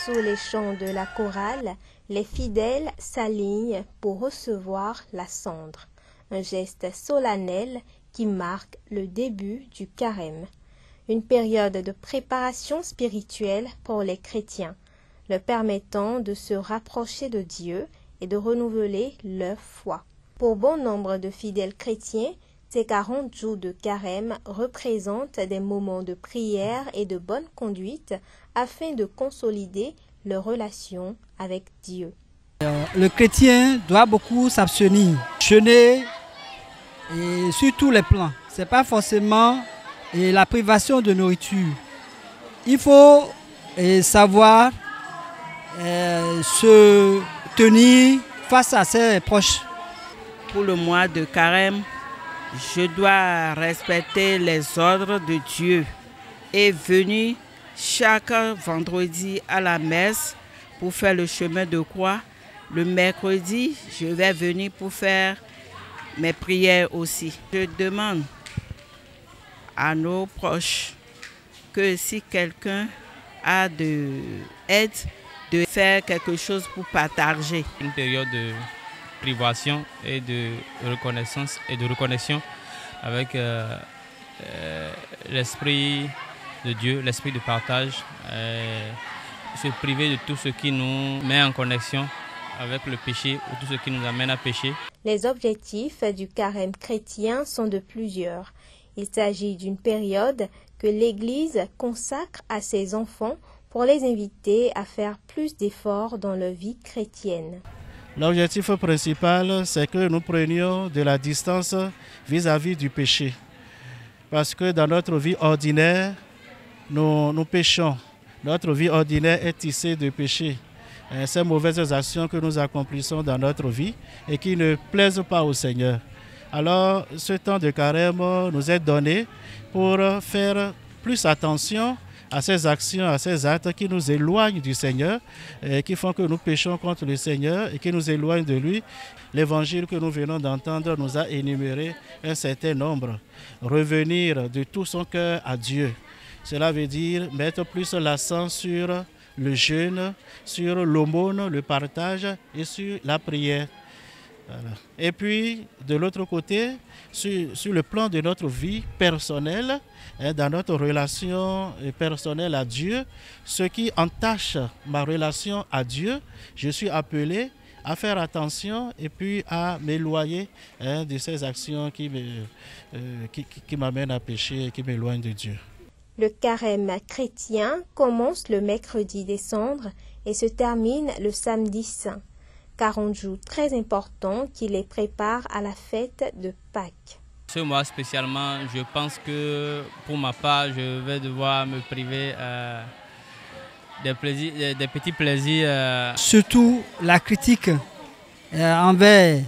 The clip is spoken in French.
Sous les chants de la chorale, les fidèles s'alignent pour recevoir la cendre, un geste solennel qui marque le début du carême, une période de préparation spirituelle pour les chrétiens, leur permettant de se rapprocher de Dieu et de renouveler leur foi. Pour bon nombre de fidèles chrétiens, ces 40 jours de carême représentent des moments de prière et de bonne conduite afin de consolider leur relation avec Dieu. Le chrétien doit beaucoup s'abstenir, jeûner et sur tous les plans. Ce n'est pas forcément la privation de nourriture. Il faut savoir se tenir face à ses proches. Pour le mois de carême, je dois respecter les ordres de Dieu et venir chaque vendredi à la messe pour faire le chemin de croix. Le mercredi, je vais venir pour faire mes prières aussi. Je demande à nos proches que si quelqu'un a de l'aide, de faire quelque chose pour partager. Une période de privation et de reconnaissance et de reconnexion avec l'esprit de Dieu, l'esprit de partage, se priver de tout ce qui nous met en connexion avec le péché ou tout ce qui nous amène à pécher. Les objectifs du carême chrétien sont de plusieurs. Il s'agit d'une période que l'Église consacre à ses enfants pour les inviter à faire plus d'efforts dans leur vie chrétienne. L'objectif principal, c'est que nous prenions de la distance vis-à-vis du péché. Parce que dans notre vie ordinaire, nous péchons. Notre vie ordinaire est tissée de péchés. Ces mauvaises actions que nous accomplissons dans notre vie et qui ne plaisent pas au Seigneur. Alors, ce temps de carême nous est donné pour faire plus attention à ces actions, à ces actes qui nous éloignent du Seigneur, qui font que nous péchons contre le Seigneur et qui nous éloignent de lui. L'évangile que nous venons d'entendre nous a énuméré un certain nombre. Revenir de tout son cœur à Dieu. Cela veut dire mettre plus l'accent sur le jeûne, sur l'aumône, le partage et sur la prière. Voilà. Et puis, de l'autre côté, sur le plan de notre vie personnelle, dans notre relation personnelle à Dieu, ce qui entache ma relation à Dieu, je suis appelé à faire attention et puis à m'éloigner de ces actions qui m'amènent à pécher et qui m'éloignent de Dieu. Le carême chrétien commence le mercredi des cendres et se termine le samedi saint. 40 jours très importants qui les préparent à la fête de Pâques. Ce mois spécialement, je pense que pour ma part, je vais devoir me priver des petits plaisirs. Surtout la critique envers